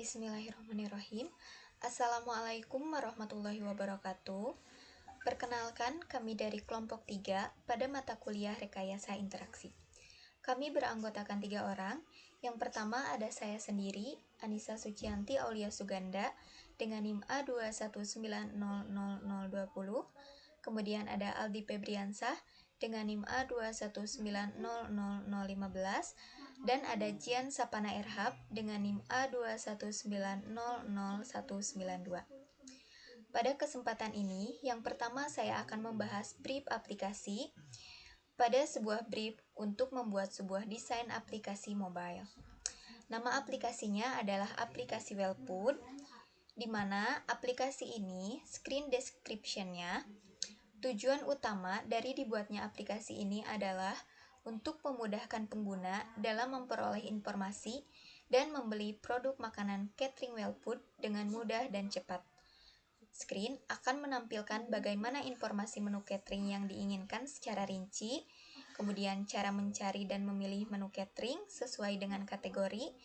Bismillahirrahmanirrahim. Assalamualaikum warahmatullahi wabarakatuh. Perkenalkan, kami dari kelompok 3 pada mata kuliah Rekayasa Interaksi. Kami beranggotakan 3 orang. Yang pertama ada saya sendiri, Anissa Sucianti Aulia Suganda, dengan NIM A2190020. Kemudian ada Aldi Febriansah dengan NIM A2190015. Dan ada Jian Sapana Erhab dengan NIM A219009192. Pada kesempatan ini, yang pertama saya akan membahas brief aplikasi pada sebuah brief untuk membuat sebuah desain aplikasi mobile. Nama aplikasinya adalah aplikasi Wellput, di mana aplikasi ini screen description-nya, tujuan utama dari dibuatnya aplikasi ini adalah untuk memudahkan pengguna dalam memperoleh informasi dan membeli produk makanan catering Wellput dengan mudah dan cepat. Screen akan menampilkan bagaimana informasi menu catering yang diinginkan secara rinci, kemudian cara mencari dan memilih menu catering sesuai dengan kategori,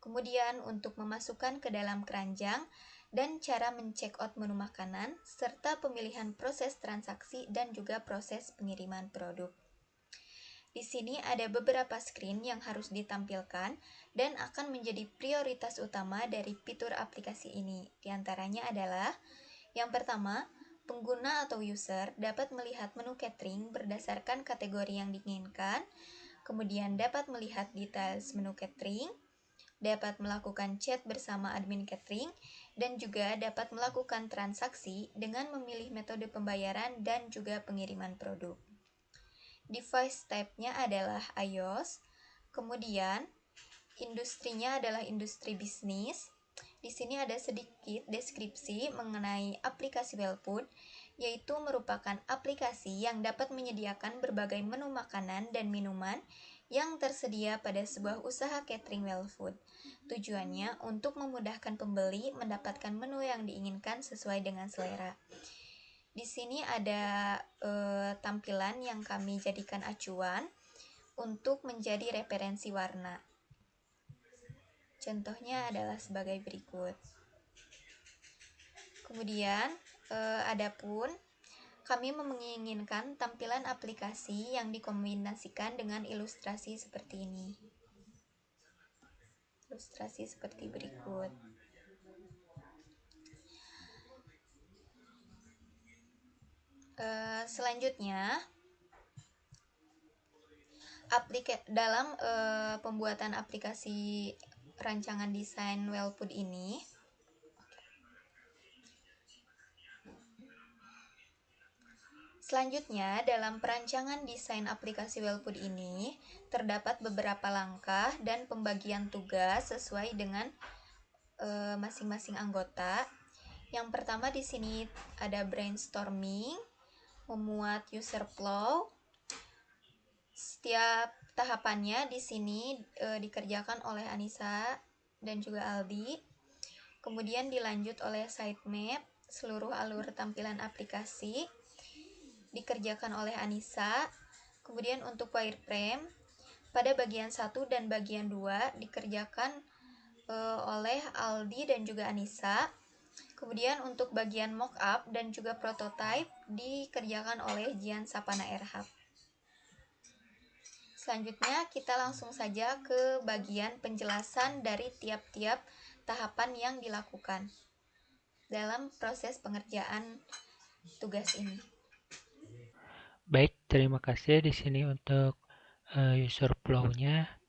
kemudian untuk memasukkan ke dalam keranjang, dan cara men-check out menu makanan, serta pemilihan proses transaksi dan juga proses pengiriman produk. Di sini ada beberapa screen yang harus ditampilkan dan akan menjadi prioritas utama dari fitur aplikasi ini. Di antaranya adalah yang pertama, pengguna atau user dapat melihat menu catering berdasarkan kategori yang diinginkan, kemudian dapat melihat details menu catering, dapat melakukan chat bersama admin catering, dan juga dapat melakukan transaksi dengan memilih metode pembayaran dan juga pengiriman produk. Device type-nya adalah iOS, kemudian industrinya adalah industri bisnis. Di sini ada sedikit deskripsi mengenai aplikasi Wellput, yaitu merupakan aplikasi yang dapat menyediakan berbagai menu makanan dan minuman yang tersedia pada sebuah usaha catering Wellput. Tujuannya untuk memudahkan pembeli mendapatkan menu yang diinginkan sesuai dengan selera. Di sini ada tampilan yang kami jadikan acuan untuk menjadi referensi warna. Contohnya adalah sebagai berikut. Kemudian, adapun kami menginginkan tampilan aplikasi yang dikombinasikan dengan ilustrasi seperti ini. Ilustrasi seperti berikut. Selanjutnya, dalam pembuatan aplikasi rancangan desain Wellput ini, selanjutnya, dalam perancangan desain aplikasi Wellput ini, terdapat beberapa langkah dan pembagian tugas sesuai dengan masing-masing anggota. Yang pertama di sini ada brainstorming, memuat user flow. Setiap tahapannya di sini dikerjakan oleh Anissa dan juga Aldi. Kemudian dilanjut oleh sitemap, seluruh alur tampilan aplikasi dikerjakan oleh Anissa. Kemudian untuk wireframe pada bagian 1 dan bagian 2 dikerjakan oleh Aldi dan juga Anissa. Kemudian untuk bagian mockup dan juga prototype dikerjakan oleh Jian Sapana Erhab. Selanjutnya kita langsung saja ke bagian penjelasan dari tiap-tiap tahapan yang dilakukan dalam proses pengerjaan tugas ini. Baik, terima kasih di sini untuk user flow-nya.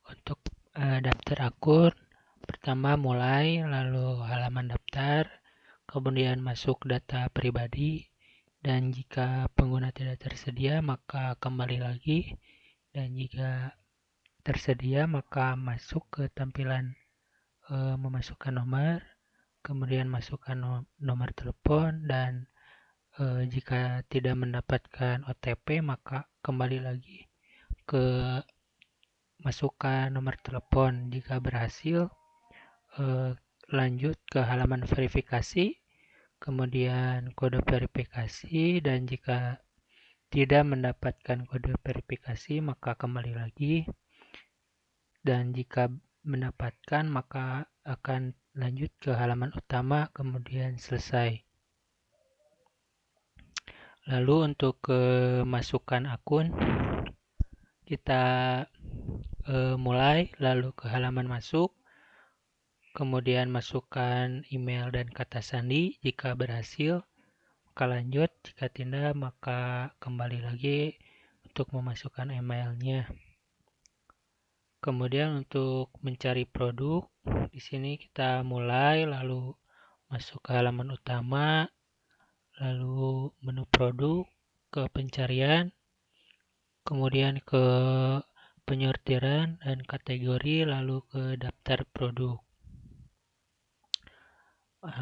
Untuk daftar akun, pertama mulai, lalu halaman daftar, kemudian masuk data pribadi, dan jika pengguna tidak tersedia maka kembali lagi, dan jika tersedia maka masuk ke tampilan memasukkan nomor, kemudian masukkan nomor telepon, dan jika tidak mendapatkan OTP maka kembali lagi ke masukkan nomor telepon. Jika berhasil, lanjut ke halaman verifikasi, kemudian kode verifikasi, dan jika tidak mendapatkan kode verifikasi maka kembali lagi, dan jika mendapatkan maka akan lanjut ke halaman utama, kemudian selesai. Lalu untuk masukkan akun, kita mulai, lalu ke halaman masuk, kemudian masukkan email dan kata sandi. Jika berhasil, maka lanjut. Jika tidak, maka kembali lagi untuk memasukkan emailnya. Kemudian untuk mencari produk, di sini kita mulai, lalu masuk ke halaman utama, lalu menu produk, ke pencarian, kemudian ke penyortiran dan kategori, lalu ke daftar produk.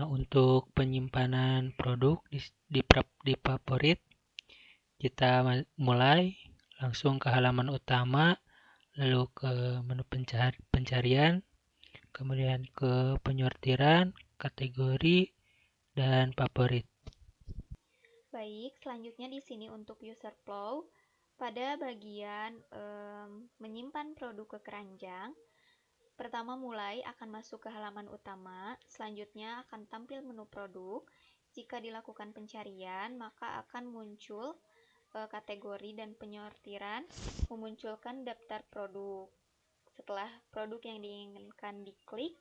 Untuk penyimpanan produk di favorit, kita mulai langsung ke halaman utama, lalu ke menu pencarian, kemudian ke penyortiran, kategori, dan favorit. Baik, selanjutnya di sini untuk user flow, pada bagian menyimpan produk ke keranjang, pertama mulai akan masuk ke halaman utama, selanjutnya akan tampil menu produk. Jika dilakukan pencarian, maka akan muncul kategori dan penyortiran, memunculkan daftar produk. Setelah produk yang diinginkan diklik,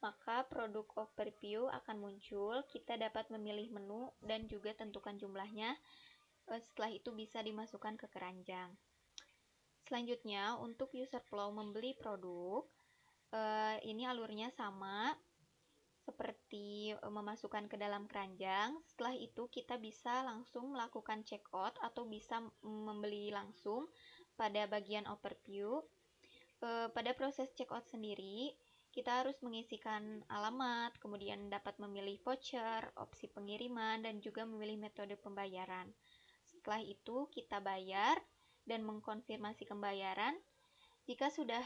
maka produk overview akan muncul. Kita dapat memilih menu dan juga tentukan jumlahnya. Setelah itu bisa dimasukkan ke keranjang. Selanjutnya, untuk user flow membeli produk, ini alurnya sama seperti memasukkan ke dalam keranjang. Setelah itu kita bisa langsung melakukan checkout atau bisa membeli langsung pada bagian overview. Pada proses checkout sendiri, kita harus mengisikan alamat, kemudian dapat memilih voucher, opsi pengiriman, dan juga memilih metode pembayaran. Setelah itu kita bayar dan mengkonfirmasi pembayaran. Jika sudah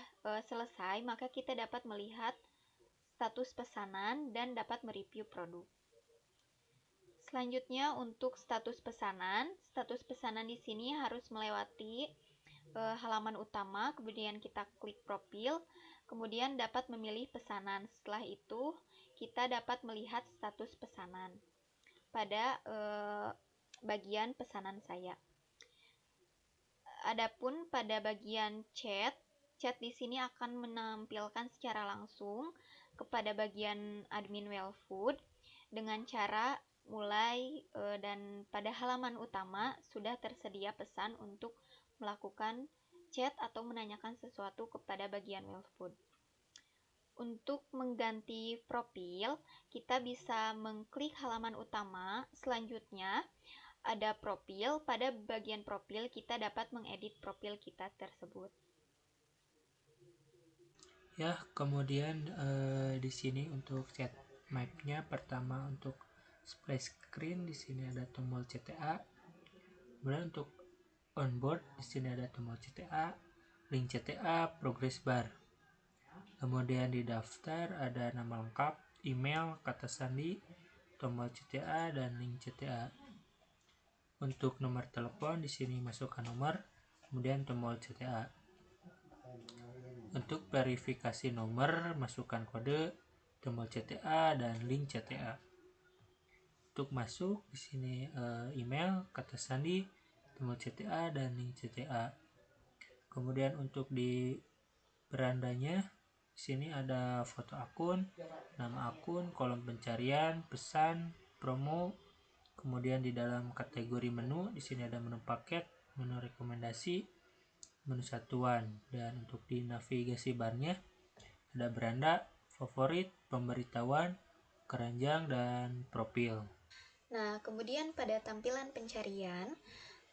selesai, maka kita dapat melihat status pesanan dan dapat mereview produk. Selanjutnya untuk status pesanan di sini harus melewati halaman utama, kemudian kita klik profil, kemudian dapat memilih pesanan. Setelah itu kita dapat melihat status pesanan pada bagian pesanan saya. Adapun pada bagian chat di sini akan menampilkan secara langsung kepada bagian admin Wellfood dengan cara mulai dan pada halaman utama sudah tersedia pesan untuk melakukan chat atau menanyakan sesuatu kepada bagian Wellfood. Untuk mengganti profil, kita bisa mengklik halaman utama. Selanjutnya ada profil. Pada bagian profil kita dapat mengedit profil kita tersebut. Ya, kemudian di sini untuk chat map-nya, pertama untuk splash screen di sini ada tombol CTA. Kemudian untuk onboard di sini ada tombol CTA, link CTA, progress bar. Kemudian di daftar ada nama lengkap, email, kata sandi, tombol CTA, dan link CTA. Untuk nomor telepon di sini masukkan nomor, kemudian tombol CTA. Untuk verifikasi nomor, masukkan kode, tombol CTA, dan link CTA. Untuk masuk di sini email, kata sandi, tombol CTA, dan link CTA. Kemudian untuk di berandanya, di sini ada foto akun, nama akun, kolom pencarian, pesan, promo. Kemudian di dalam kategori menu, di sini ada menu paket, menu rekomendasi, menu satuan, dan untuk di navigasi barnya ada beranda, favorit, pemberitahuan, keranjang, dan profil. Nah, kemudian pada tampilan pencarian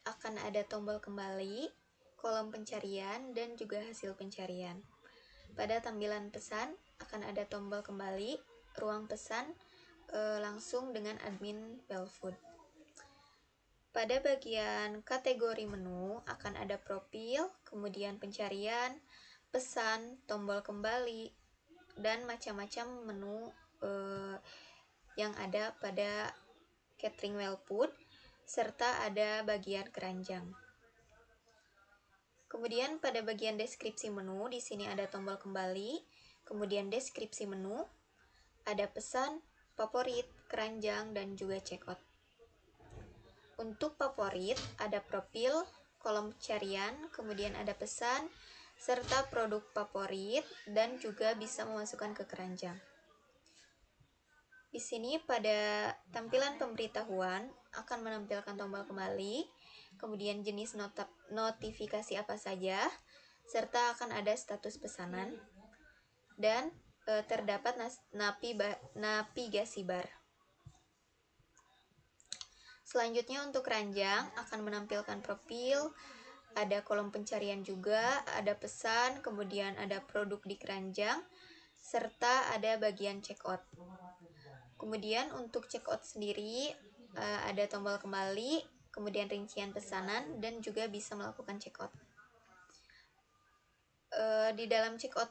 akan ada tombol kembali, kolom pencarian, dan juga hasil pencarian. Pada tampilan pesan akan ada tombol kembali, ruang pesan langsung dengan admin Wellfood. Pada bagian kategori menu akan ada profil, kemudian pencarian, pesan, tombol kembali, dan macam-macam menu yang ada pada catering Wellfood, serta ada bagian keranjang. Kemudian pada bagian deskripsi menu di sini ada tombol kembali, kemudian deskripsi menu, ada pesan, favorit, keranjang, dan juga checkout. Untuk favorit, ada profil, kolom pencarian, kemudian ada pesan, serta produk favorit, dan juga bisa memasukkan ke keranjang. Di sini pada tampilan pemberitahuan akan menampilkan tombol kembali, kemudian jenis notifikasi apa saja, serta akan ada status pesanan, dan terdapat navigasi bar. Selanjutnya untuk keranjang akan menampilkan profil, ada kolom pencarian juga, ada pesan, kemudian ada produk di keranjang, serta ada bagian checkout. Kemudian untuk checkout sendiri ada tombol kembali, kemudian rincian pesanan, dan juga bisa melakukan checkout. Di dalam checkout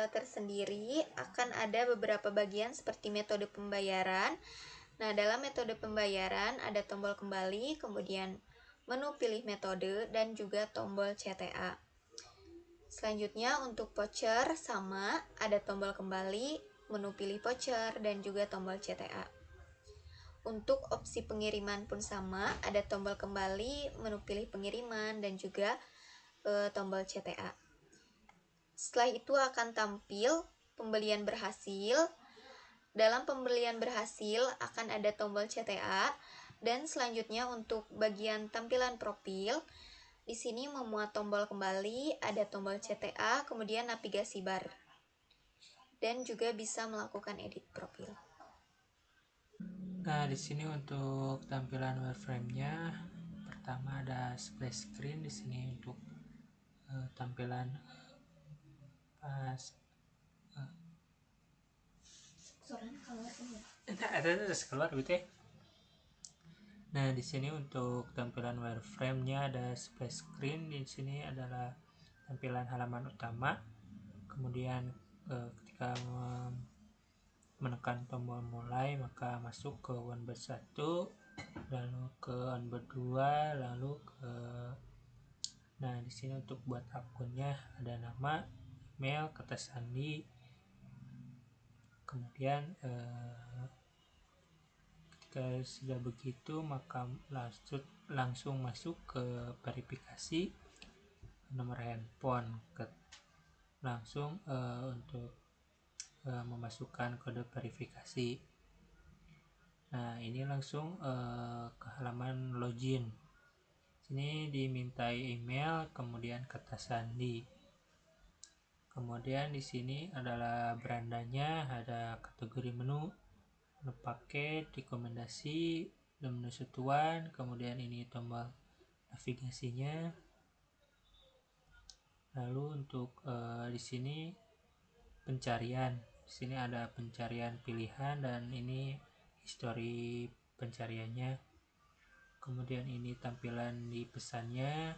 tersendiri akan ada beberapa bagian seperti metode pembayaran. Nah, dalam metode pembayaran ada tombol kembali, kemudian menu pilih metode, dan juga tombol CTA. Selanjutnya untuk voucher sama, ada tombol kembali, menu pilih voucher, dan juga tombol CTA. Untuk opsi pengiriman pun sama, ada tombol kembali, menu pilih pengiriman, dan juga tombol CTA. Setelah itu akan tampil pembelian berhasil. Dalam pembelian berhasil akan ada tombol CTA, dan selanjutnya untuk bagian tampilan profil, di sini memuat tombol kembali, ada tombol CTA, kemudian navigasi bar, dan juga bisa melakukan edit profil. Nah, di sini untuk tampilan wireframe-nya, pertama ada splash screen di sini untuk tampilan pas ada keluar gitu ya. Nah, di sini untuk tampilan wireframe-nya ada splash screen. Di sini adalah tampilan halaman utama. Kemudian ketika menekan tombol mulai maka masuk ke onboard 1, lalu ke onboard 2, lalu ke di sini untuk buat akunnya ada nama, email, kata sandi. Kemudian ketika sudah begitu maka langsung masuk ke verifikasi nomor handphone, langsung untuk memasukkan kode verifikasi. Nah, ini langsung ke halaman login. Sini dimintai email, kemudian kata sandi. Kemudian di sini adalah berandanya, ada kategori menu paket, rekomendasi, dan menu satuan. Kemudian ini tombol navigasinya. Lalu untuk di sini pencarian. Di sini ada pencarian pilihan dan ini histori pencariannya. Kemudian ini tampilan di pesannya,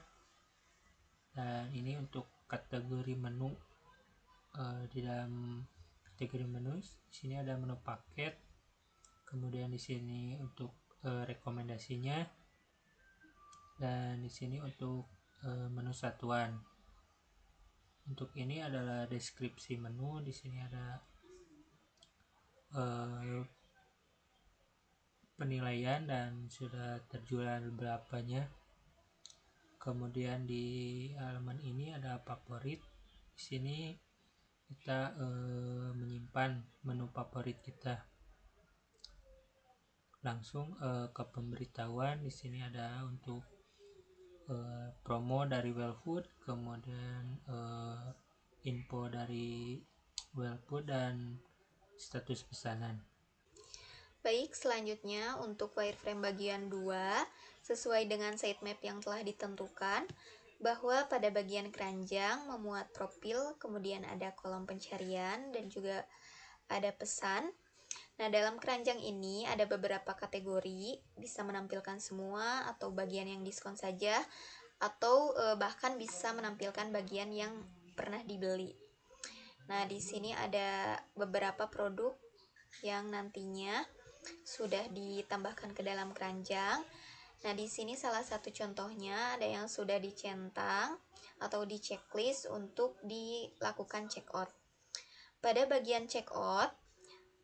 dan ini untuk kategori menu. Di dalam kategori menu di sini ada menu paket, kemudian di sini untuk rekomendasinya, dan di sini untuk menu satuan. Untuk ini adalah deskripsi menu. Di sini ada penilaian dan sudah terjual berapanya. Kemudian di halaman ini ada favorit. Di sini kita menyimpan menu favorit kita. Langsung ke pemberitahuan. Di sini ada untuk promo dari Wellfood, kemudian info dari Wellfood dan status pesanan. Baik, selanjutnya untuk wireframe bagian 2, sesuai dengan sitemap yang telah ditentukan, bahwa pada bagian keranjang memuat profil, kemudian ada kolom pencarian, dan juga ada pesan. Nah, dalam keranjang ini ada beberapa kategori, bisa menampilkan semua atau bagian yang diskon saja, atau bahkan bisa menampilkan bagian yang pernah dibeli. Nah, di sini ada beberapa produk yang nantinya sudah ditambahkan ke dalam keranjang. Nah, di sini salah satu contohnya ada yang sudah dicentang atau di checklist untuk dilakukan checkout. Pada bagian checkout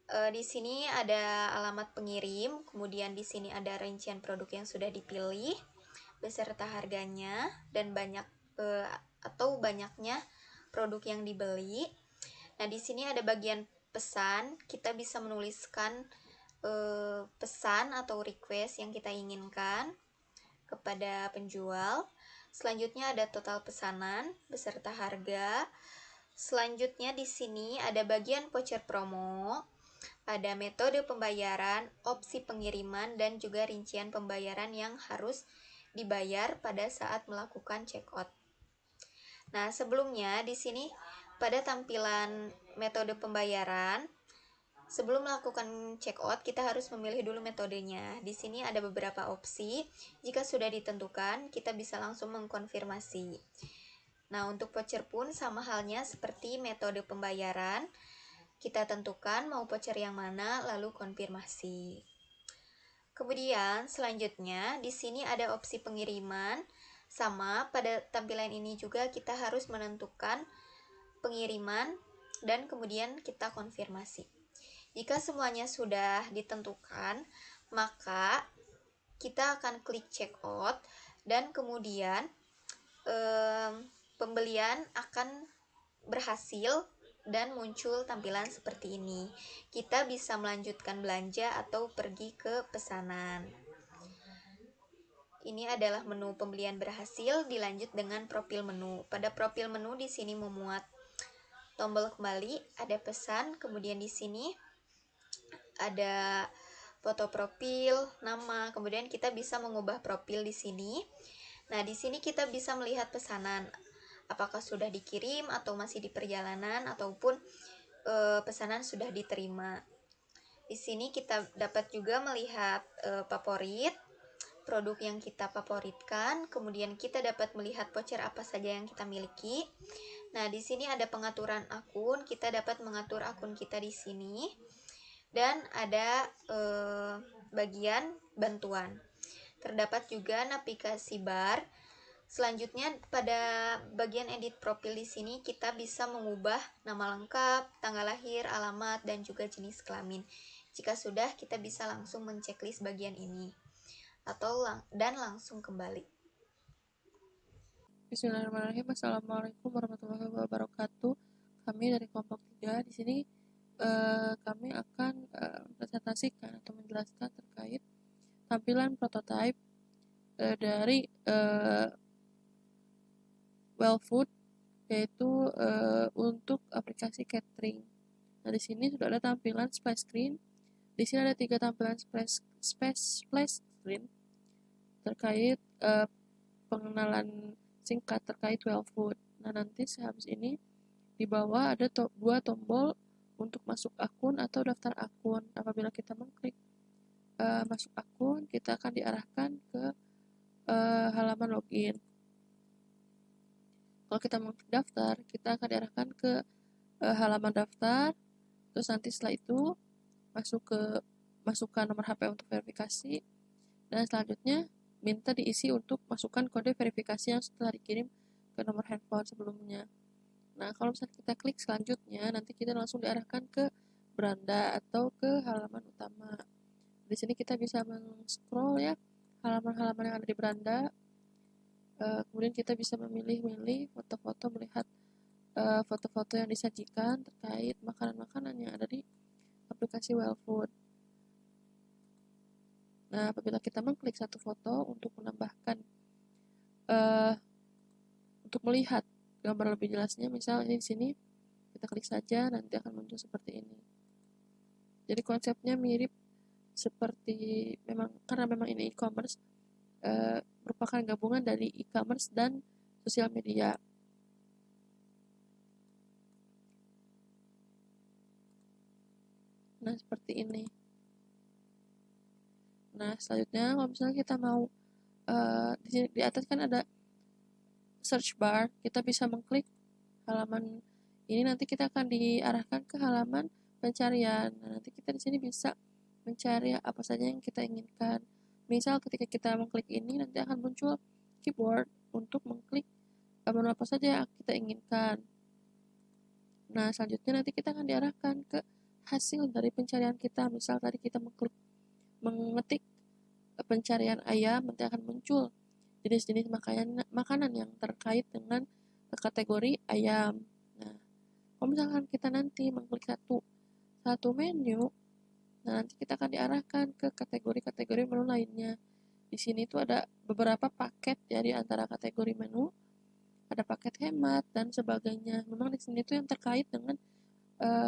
Di sini ada alamat pengirim, kemudian di sini ada rincian produk yang sudah dipilih beserta harganya dan banyaknya produk yang dibeli. Nah, di sini ada bagian pesan, kita bisa menuliskan pesan atau request yang kita inginkan kepada penjual. Selanjutnya ada total pesanan beserta harga. Selanjutnya di sini ada bagian voucher promo, ada metode pembayaran, opsi pengiriman, dan juga rincian pembayaran yang harus dibayar pada saat melakukan checkout. Nah, sebelumnya di sini pada tampilan metode pembayaran, sebelum melakukan checkout kita harus memilih dulu metodenya. Di sini ada beberapa opsi. Jika sudah ditentukan, kita bisa langsung mengkonfirmasi. Nah, untuk voucher pun sama halnya seperti metode pembayaran. Kita tentukan mau voucher yang mana, lalu konfirmasi. Kemudian selanjutnya di sini ada opsi pengiriman. Sama, pada tampilan ini juga kita harus menentukan pengiriman dan kemudian kita konfirmasi. Jika semuanya sudah ditentukan, maka kita akan klik checkout dan kemudian pembelian akan berhasil dan muncul tampilan seperti ini. Kita bisa melanjutkan belanja atau pergi ke pesanan. Ini adalah menu pembelian berhasil, dilanjut dengan profil menu. Pada profil menu di sini memuat tombol kembali, ada pesan, kemudian di sini ada foto profil, nama, kemudian kita bisa mengubah profil di sini. Nah, di sini kita bisa melihat pesanan, apakah sudah dikirim atau masih di perjalanan ataupun pesanan sudah diterima. Di sini kita dapat juga melihat favorit, produk yang kita favoritkan, kemudian kita dapat melihat voucher apa saja yang kita miliki. Nah, di sini ada pengaturan akun, kita dapat mengatur akun kita di sini. Dan ada bagian bantuan. Terdapat juga navigasi bar. Selanjutnya pada bagian edit profil di sini kita bisa mengubah nama lengkap, tanggal lahir, alamat, dan juga jenis kelamin. Jika sudah, kita bisa langsung menceklis bagian ini dan langsung kembali. Bismillahirrahmanirrahim. Assalamualaikum warahmatullahi wabarakatuh. Kami dari kelompok 3 di sini kami akan mempresentasikan atau menjelaskan terkait tampilan prototype dari Wellfood, yaitu untuk aplikasi catering. Nah, di sini sudah ada tampilan splash screen. Di sini ada 3 tampilan splash screen terkait pengenalan singkat terkait Wellfood. Nah, nanti sehabis ini di bawah ada 2 tombol untuk masuk akun atau daftar akun. Apabila kita mengklik masuk akun, kita akan diarahkan ke halaman login. Kalau kita mengklik daftar, kita akan diarahkan ke halaman daftar. Terus nanti setelah itu masukkan nomor HP untuk verifikasi, dan selanjutnya minta diisi untuk masukkan kode verifikasi yang setelah dikirim ke nomor handphone sebelumnya. Nah, kalau misalnya kita klik selanjutnya, nanti kita langsung diarahkan ke beranda atau ke halaman utama. Di sini kita bisa men-scroll ya halaman-halaman yang ada di beranda. Kemudian kita bisa memilih-milih foto-foto, melihat foto-foto yang disajikan terkait makanan-makanan yang ada di aplikasi Wellfood. Nah, apabila kita mengklik satu foto untuk menambahkan, untuk melihat gambar lebih jelasnya, misalnya di sini kita klik saja, nanti akan muncul seperti ini. Jadi konsepnya mirip seperti karena memang ini e-commerce, merupakan gabungan dari e-commerce dan sosial media. Nah, seperti ini. Nah, selanjutnya kalau misalnya kita mau di atas kan ada search bar, kita bisa mengklik halaman ini, nanti kita akan diarahkan ke halaman pencarian. Nah, nanti kita di sini bisa mencari apa saja yang kita inginkan. Misal ketika kita mengklik ini, nanti akan muncul keyboard untuk mengklik menu apa saja yang kita inginkan. Nah, selanjutnya nanti kita akan diarahkan ke hasil dari pencarian kita. Misal tadi kita mengetik pencarian ayam, nanti akan muncul jenis-jenis makanan yang terkait dengan kategori ayam. Nah, kalau misalkan kita nanti mengklik satu menu, nah nanti kita akan diarahkan ke kategori-kategori menu lainnya. Di sini tuh ada beberapa paket ya di antara kategori menu, ada paket hemat dan sebagainya. Memang di sini tuh yang terkait dengan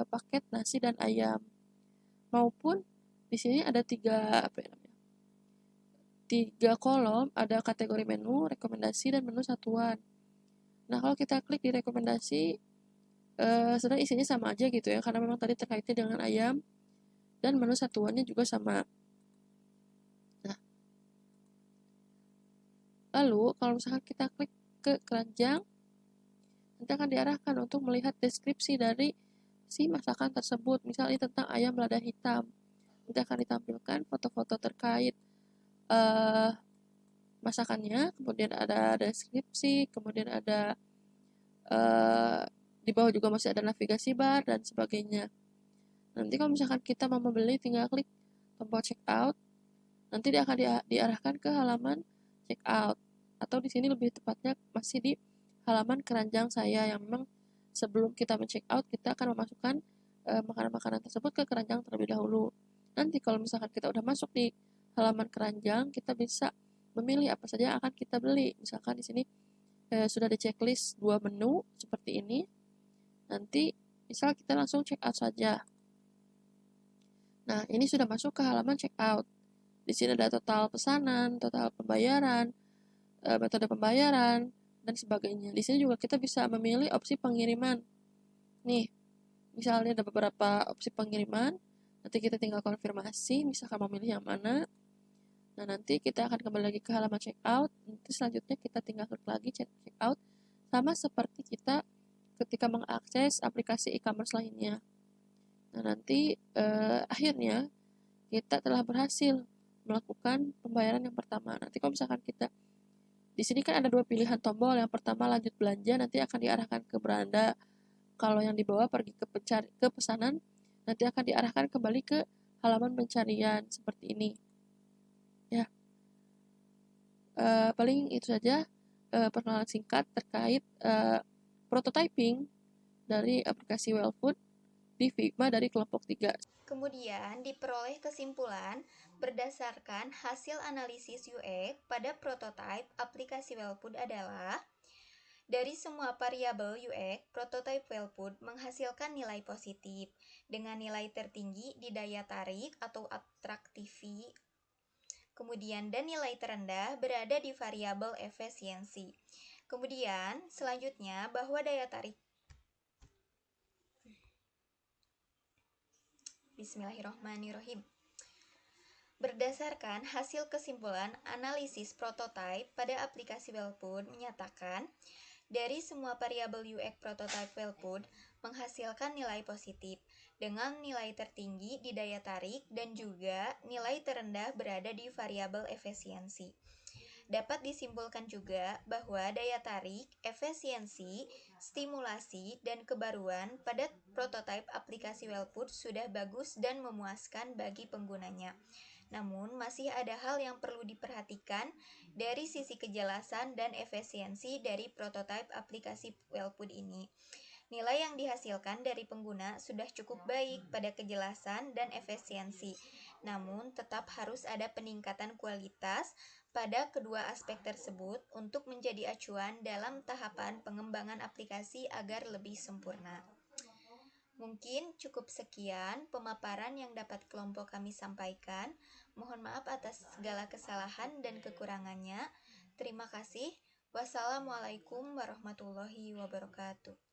paket nasi dan ayam. Maupun di sini ada tiga kolom, ada kategori menu, rekomendasi, dan menu satuan. Nah, kalau kita klik di rekomendasi, sebenarnya isinya sama aja gitu ya, karena memang tadi terkaitnya dengan ayam, dan menu satuannya juga sama. Nah, lalu kalau misalkan kita klik ke keranjang, nanti akan diarahkan untuk melihat deskripsi dari si masakan tersebut, misalnya tentang ayam lada hitam. Nanti akan ditampilkan foto-foto terkait masakannya, kemudian ada deskripsi, kemudian ada di bawah juga masih ada navigasi bar dan sebagainya. Nanti kalau misalkan kita mau membeli, tinggal klik tombol check out, nanti dia akan diarahkan ke halaman check out, atau di sini lebih tepatnya masih di halaman keranjang saya, yang memang sebelum kita men-check out, kita akan memasukkan makanan-makanan tersebut ke keranjang terlebih dahulu. Nanti kalau misalkan kita udah masuk di halaman keranjang, kita bisa memilih apa saja yang akan kita beli. Misalkan di sini sudah ada checklist 2 menu seperti ini. Nanti misal kita langsung check out saja. Nah, ini sudah masuk ke halaman check out. Di sini ada total pesanan, total pembayaran, metode pembayaran, dan sebagainya. Di sini juga kita bisa memilih opsi pengiriman. Nih, misalnya ada beberapa opsi pengiriman, nanti kita tinggal konfirmasi, misalkan memilih yang mana. Nah, nanti kita akan kembali lagi ke halaman check out. Nanti selanjutnya kita tinggal klik lagi check out, sama seperti kita ketika mengakses aplikasi e-commerce lainnya. Nah, nanti akhirnya kita telah berhasil melakukan pembayaran yang pertama. Nanti kalau misalkan kita di sini kan ada 2 pilihan tombol. Yang pertama lanjut belanja, nanti akan diarahkan ke beranda. Kalau yang di bawah pergi ke pesanan, nanti akan diarahkan kembali ke halaman pencarian seperti ini. Ya, paling itu saja perkenalan singkat terkait prototyping dari aplikasi Wellfood di Figma dari kelompok 3. Kemudian diperoleh kesimpulan berdasarkan hasil analisis UX pada prototipe aplikasi Wellfood adalah dari semua variabel UX, prototipe Wellfood menghasilkan nilai positif dengan nilai tertinggi di daya tarik atau atraktivi. Kemudian dan nilai terendah berada di variabel efisiensi. Kemudian selanjutnya bahwa daya tarik Bismillahirrahmanirrahim. Berdasarkan hasil kesimpulan analisis prototipe pada aplikasi Wellfood menyatakan dari semua variabel UX prototipe Wellfood menghasilkan nilai positif dengan nilai tertinggi di daya tarik dan juga nilai terendah berada di variabel efisiensi. Dapat disimpulkan juga bahwa daya tarik, efisiensi, stimulasi, dan kebaruan pada prototipe aplikasi Wellfood sudah bagus dan memuaskan bagi penggunanya. Namun, masih ada hal yang perlu diperhatikan dari sisi kejelasan dan efisiensi dari prototipe aplikasi Wellfood ini. Nilai yang dihasilkan dari pengguna sudah cukup baik pada kejelasan dan efisiensi, namun tetap harus ada peningkatan kualitas pada kedua aspek tersebut untuk menjadi acuan dalam tahapan pengembangan aplikasi agar lebih sempurna. Mungkin cukup sekian pemaparan yang dapat kelompok kami sampaikan. Mohon maaf atas segala kesalahan dan kekurangannya. Terima kasih. Wassalamualaikum warahmatullahi wabarakatuh.